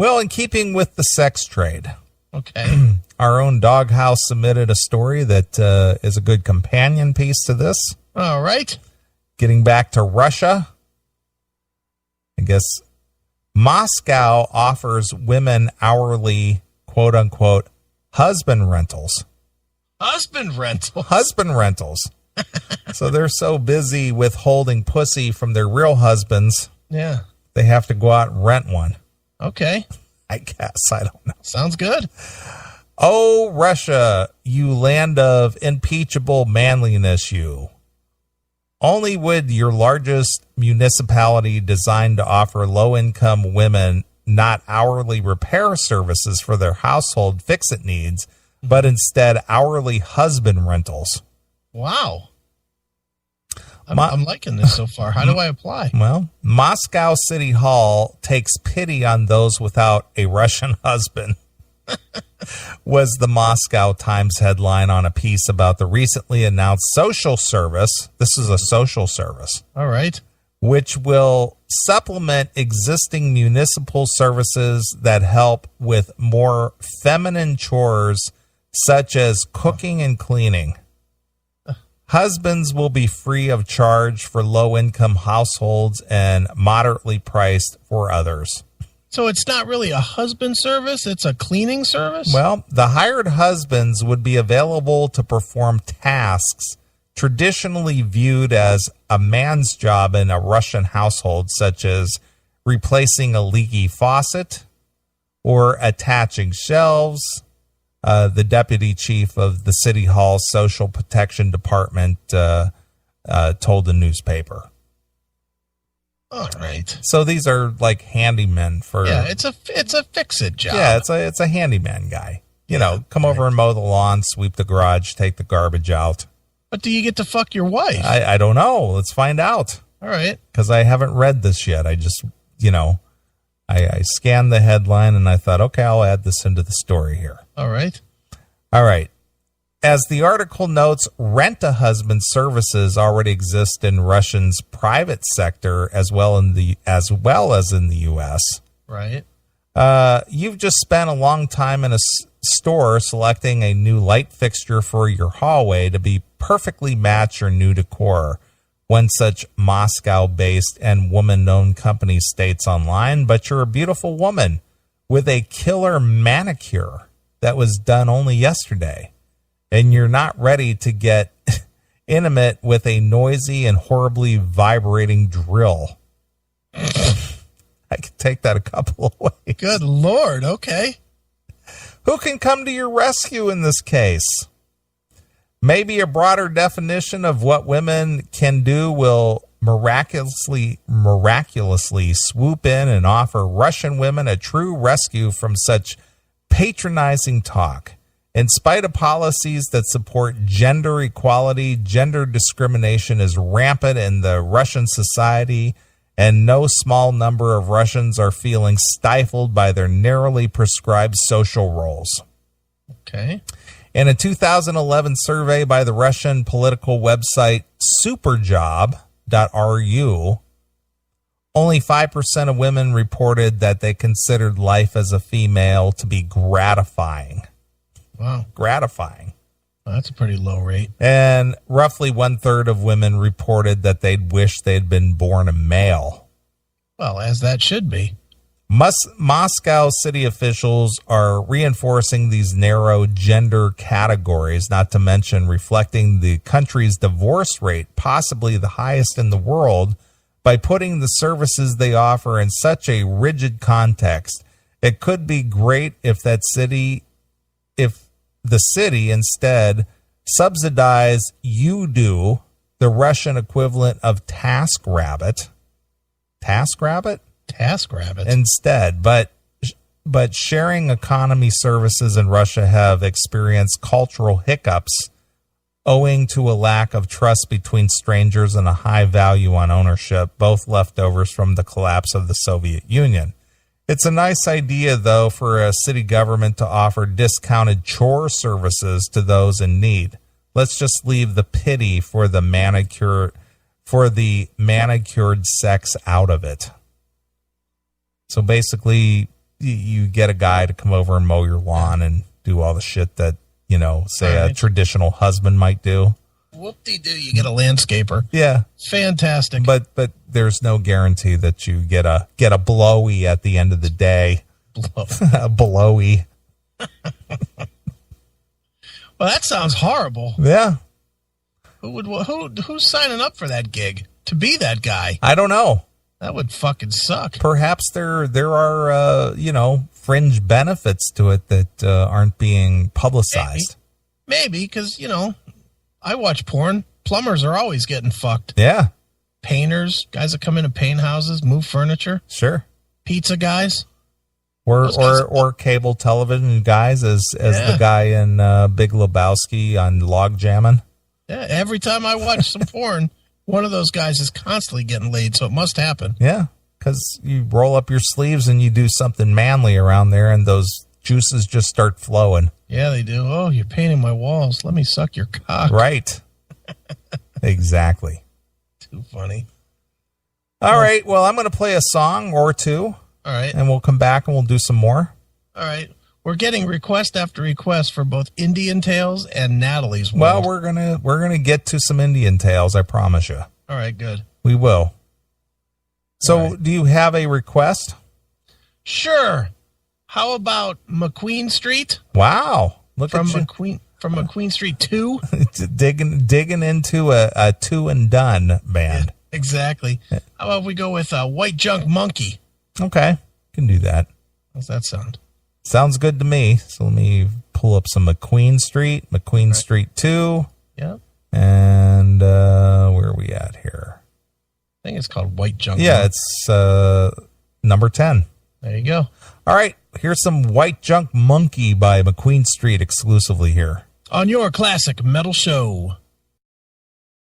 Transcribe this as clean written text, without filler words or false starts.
Well, in keeping with the sex trade, Okay. our own Doghouse submitted a story that is a good companion piece to this. All right. Getting back to Russia, I guess Moscow offers women hourly, quote unquote, husband rentals. Husband rental. Husband rentals. So they're so busy withholding pussy from their real husbands, Yeah. they have to go out and rent one. Okay. I guess. I don't know. Sounds good. Oh, Russia, you land of impeachable manliness, you. Only would your largest municipality designed to offer low-income women not hourly repair services for their household fix-it needs, but instead hourly husband rentals. Wow. I'm liking this so far. How do I apply? Well, Moscow City Hall takes pity on those without a Russian husband, was the Moscow Times headline on a piece about the recently announced social service. This is a social service. All right. Which will supplement existing municipal services that help with more feminine chores such as cooking and cleaning. Husbands will be free of charge for low-income households and moderately priced for others. So it's not really a husband service, it's a cleaning service? Well, the hired husbands would be available to perform tasks traditionally viewed as a man's job in a Russian household, such as replacing a leaky faucet or attaching shelves. The deputy chief of the City Hall Social Protection Department told the newspaper. All right. So these are like handymen for. Yeah, it's a fix-it job. Yeah, it's a handyman guy. You know, come over and mow the lawn, sweep the garage, take the garbage out. But do you get to fuck your wife? I don't know. Let's find out. All right. Because I haven't read this yet. I just, I scanned the headline and I thought, okay, I'll add this into the story here. All right. All right. As the article notes, rent-a-husband services already exist in Russia's private sector as well as in the U.S. Right. You've just spent a long time in a store selecting a new light fixture for your hallway to be perfectly match your new decor. One such Moscow-based and woman-owned company states online, but you're a beautiful woman with a killer manicure that was done only yesterday, and you're not ready to get intimate with a noisy and horribly vibrating drill. I could take that a couple of ways. Good Lord. Okay. Who can come to your rescue in this case? Maybe a broader definition of what women can do will miraculously swoop in and offer Russian women a true rescue from such patronizing talk. In spite of policies that support gender equality, gender discrimination is rampant in the Russian society, and no small number of Russians are feeling stifled by their narrowly prescribed social roles. Okay. In a 2011 survey by the Russian political website superjob.ru, only 5% of women reported that they considered life as a female to be gratifying. Wow. Gratifying. Well, that's a pretty low rate. And roughly 1/3 of women reported that they'd wish they'd been born a male. Well, as that should be. Moscow city officials are reinforcing these narrow gender categories, not to mention reflecting the country's divorce rate, possibly the highest in the world, by putting the services they offer in such a rigid context. It could be great if the city instead subsidized Udo, the Russian equivalent of TaskRabbit. TaskRabbit? TaskRabbit. Instead, but sharing economy services in Russia have experienced cultural hiccups owing to a lack of trust between strangers and a high value on ownership, both leftovers from the collapse of the Soviet Union. It's a nice idea, though, for a city government to offer discounted chore services to those in need. Let's just leave the pity for the manicured sex out of it. So basically, you get a guy to come over and mow your lawn and do all the shit that, say a traditional husband might do. Whoop-de-doo, you get a landscaper. Yeah. Fantastic. But there's no guarantee that you get a blowy at the end of the day. A blowy. Well, that sounds horrible. Yeah. Who's signing up for that gig to be that guy? I don't know. That would fucking suck. Perhaps there are fringe benefits to it that aren't being publicized. Maybe because I watch porn. Plumbers are always getting fucked. Yeah. Painters, guys that come into paint houses, move furniture. Sure. Pizza guys. Or cable television guys, as the guy in Big Lebowski on Log Jammin'. Yeah, every time I watch some porn, one of those guys is constantly getting laid, so it must happen. Yeah, because you roll up your sleeves and you do something manly around there, and those juices just start flowing. Yeah, they do. Oh, you're painting my walls. Let me suck your cock. Right. Exactly. Too funny. All right, well, I'm going to play a song or two. All right. And we'll come back and we'll do some more. All right. We're getting request after request for both Indian Tales and Natalie's World. Well, we're gonna get to some Indian Tales, I promise you. All right, good. We will. So, right. Do you have a request? Sure. How about McQueen Street? Wow. Look from at you. McQueen Street 2. digging into a two and done band. Yeah, exactly. How about we go with White Junk Monkey? Okay, can do that. How's that sound? Sounds good to me. So let me pull up some McQueen Street, Street 2. Yep. And where are we at here? I think it's called White Junk. Yeah, it's number 10. There you go. All right, here's some White Junk Monkey by McQueen Street exclusively here. On your classic metal show.